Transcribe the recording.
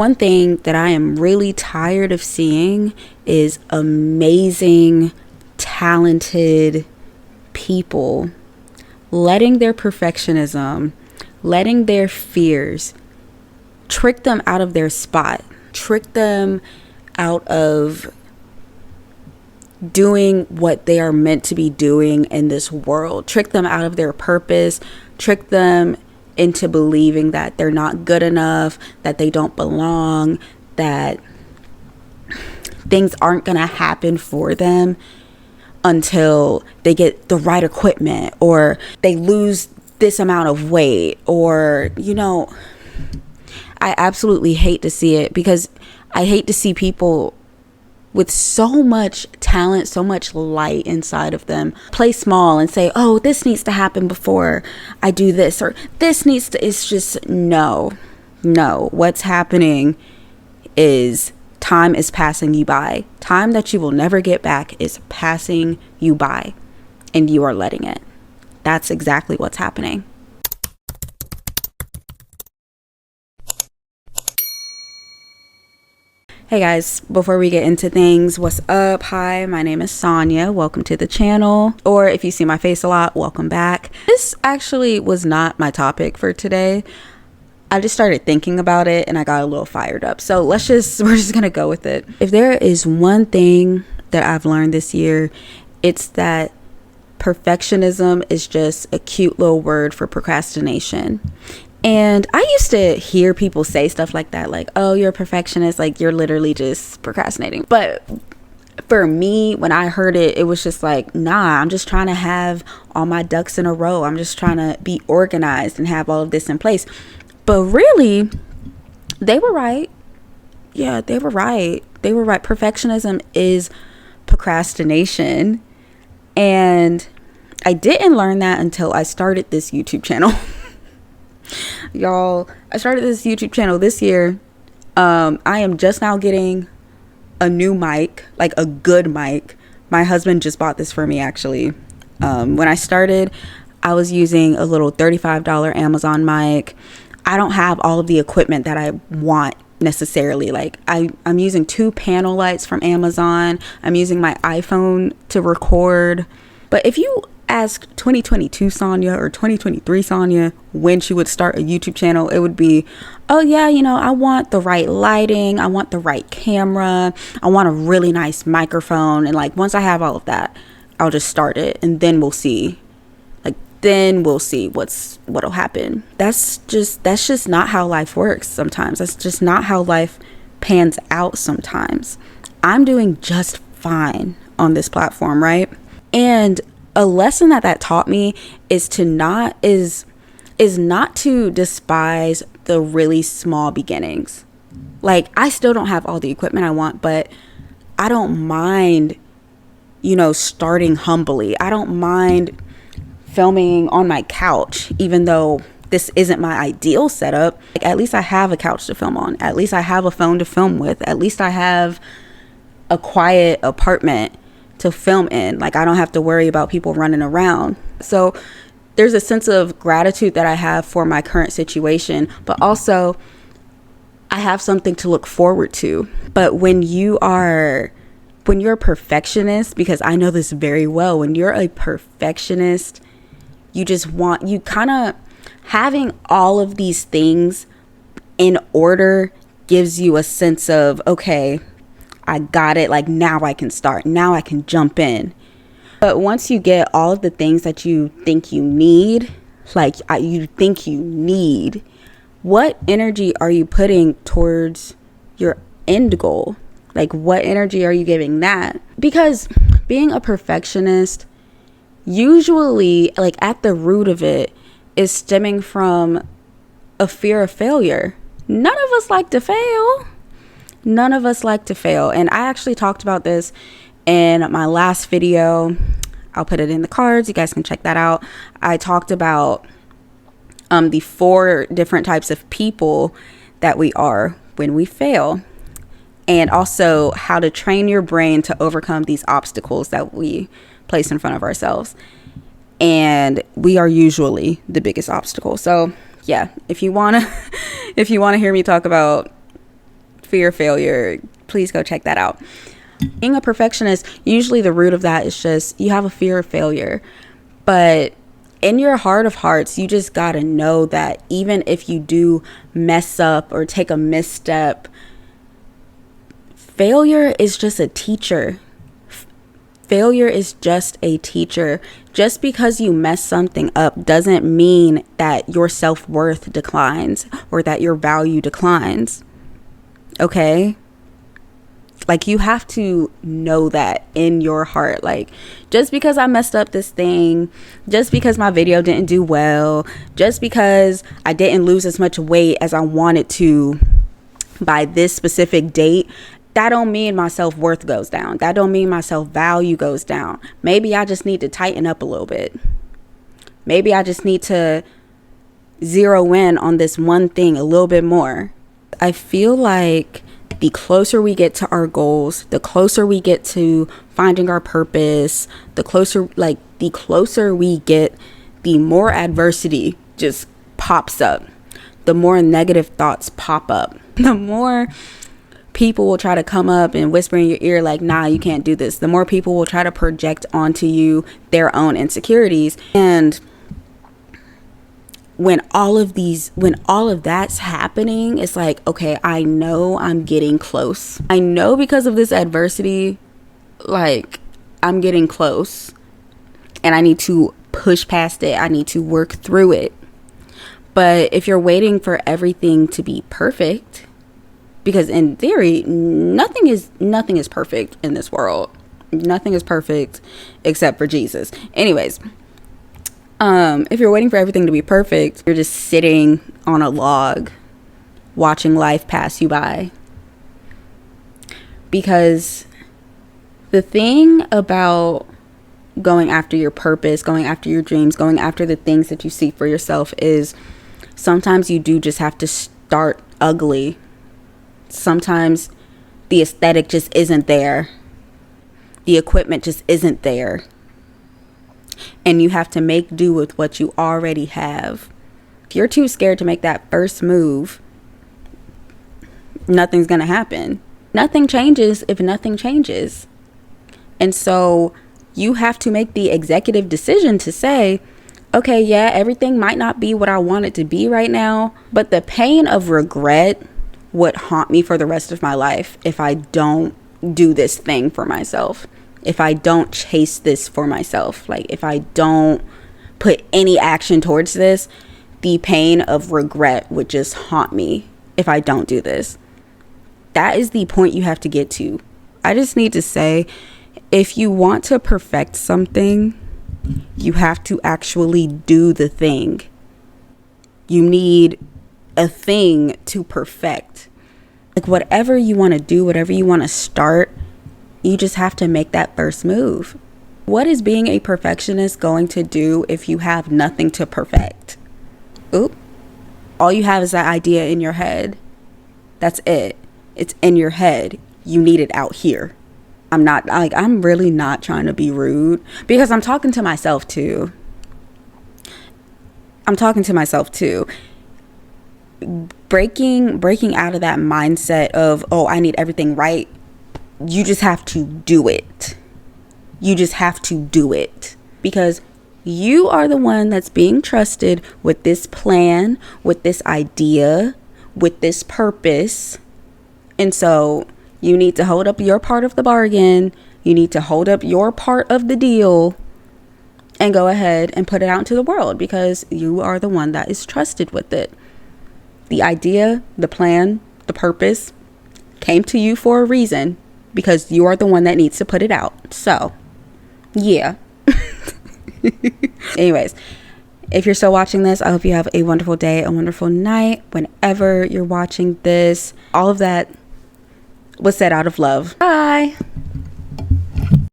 One thing that I am really tired of seeing is amazing, talented people letting their perfectionism, letting their fears trick them out of their spot, trick them out of doing what they are meant to be doing in this world, trick them out of their purpose, trick them into believing that they're not good enough, that they don't belong, that things aren't gonna happen for them until they get the right equipment, or they lose this amount of weight, or I absolutely hate to see it, because I hate to see people with so much talent, so much light inside of them, play small and say, oh, this needs to happen before I do this, or this needs to, it's just, no, what's happening is time is passing you by. Time that you will never get back is passing you by, and you are letting it. That's exactly what's happening. Hey guys, before we get into things, what's up? Hi, my name is Sonya. Welcome to the channel. Or if you see my face a lot, welcome back. This actually was not my topic for today. I just started thinking about it and I got a little fired up. So we're just gonna go with it. If there is one thing that I've learned this year, it's that perfectionism is just a cute little word for procrastination. And I used to hear people say stuff like that, like, oh, you're a perfectionist, like you're literally just procrastinating. But for me, when I heard it, it was just like, nah, I'm just trying to have all my ducks in a row. I'm just trying to be organized and have all of this in place. But really, they were right. Yeah, they were right. They were right. Perfectionism is procrastination. And I didn't learn that until I started this YouTube channel. Y'all, I started this YouTube channel this year. I am just now getting a new mic, like a good mic. My husband just bought this for me, actually. When I started, I was using a little $35 Amazon mic. I don't have all of the equipment that I want necessarily. Like I'm using 2 panel lights from Amazon. I'm using my iPhone to record. But if you ask 2022 Sonya or 2023 Sonya when she would start a YouTube channel, it would be, oh yeah, I want the right lighting, I want the right camera, I want a really nice microphone, and like once I have all of that, I'll just start it, and then we'll see. Then we'll see what'll happen. That's just not how life works sometimes. That's just not how life pans out sometimes. I'm doing just fine on this platform, right? And a lesson that taught me is not to despise the really small beginnings. Like, I still don't have all the equipment I want, but I don't mind, starting humbly. I don't mind filming on my couch, even though this isn't my ideal setup. Like, at least I have a couch to film on. At least I have a phone to film with. At least I have a quiet apartment to film in. Like, I don't have to worry about people running around. So there's a sense of gratitude that I have for my current situation, but also I have something to look forward to. But when you're a perfectionist, because I know this very well, when you're a perfectionist, you kind of having all of these things in order gives you a sense of, okay, I got it. Like, now I can start. Now I can jump in. But once you get all of the things that you think you need, what energy are you putting towards your end goal? Like, what energy are you giving that? Because being a perfectionist, usually, like, at the root of it is stemming from a fear of failure. None of us like to fail. None of us like to fail. And I actually talked about this in my last video. I'll put it in the cards. You guys can check that out. I talked about the 4 different types of people that we are when we fail, and also how to train your brain to overcome these obstacles that we place in front of ourselves. And we are usually the biggest obstacle. So yeah, if you want to hear me talk about Fear of failure. Please go check that out. Being a perfectionist, usually the root of that is just you have a fear of failure. But in your heart of hearts, you just gotta know that even if you do mess up or take a misstep, failure is just a teacher. Failure is just a teacher. Just because you mess something up doesn't mean that your self-worth declines or that your value declines. Okay? Like, you have to know that in your heart. Like, just because I messed up this thing, just because my video didn't do well, just because I didn't lose as much weight as I wanted to by this specific date, that don't mean my self-worth goes down. That don't mean my self-value goes down. Maybe I just need to tighten up a little bit. Maybe I just need to zero in on this one thing a little bit more. I feel like the closer we get to our goals, the closer we get to finding our purpose, the closer we get, the more adversity just pops up. The more negative thoughts pop up. The more people will try to come up and whisper in your ear like, nah, you can't do this. The more people will try to project onto you their own insecurities. And when all of that's happening, it's like, okay, I know I'm getting close. I know because of this adversity, like, I'm getting close and I need to push past it. I need to work through it. But if you're waiting for everything to be perfect, because in theory, nothing is perfect in this world. Nothing is perfect except for Jesus. Anyways, if you're waiting for everything to be perfect, you're just sitting on a log watching life pass you by. Because the thing about going after your purpose, going after your dreams, going after the things that you see for yourself is sometimes you do just have to start ugly. Sometimes the aesthetic just isn't there. The equipment just isn't there. And you have to make do with what you already have. If you're too scared to make that first move, nothing's going to happen. Nothing changes if nothing changes. And so you have to make the executive decision to say, okay, yeah, everything might not be what I want it to be right now, but the pain of regret would haunt me for the rest of my life if I don't do this thing for myself. If I don't chase this for myself, like if I don't put any action towards this, the pain of regret would just haunt me if I don't do this. That is the point you have to get to. I just need to say, if you want to perfect something, you have to actually do the thing. You need a thing to perfect. Like whatever you want to do, whatever you want to start, you just have to make that first move. What is being a perfectionist going to do if you have nothing to perfect? Oop. All you have is that idea in your head. That's it. It's in your head. You need it out here. I'm really not trying to be rude because I'm talking to myself too. Breaking out of that mindset of, oh, I need everything right. You just have to do it. You just have to do it because you are the one that's being trusted with this plan, with this idea, with this purpose. And so you need to hold up your part of the bargain. You need to hold up your part of the deal and go ahead and put it out into the world because you are the one that is trusted with it. The idea, the plan, the purpose came to you for a reason because you are the one that needs to put it out. So, yeah. Anyways, if you're still watching this, I hope you have a wonderful day, a wonderful night, whenever you're watching this. All of that was said out of love. Bye.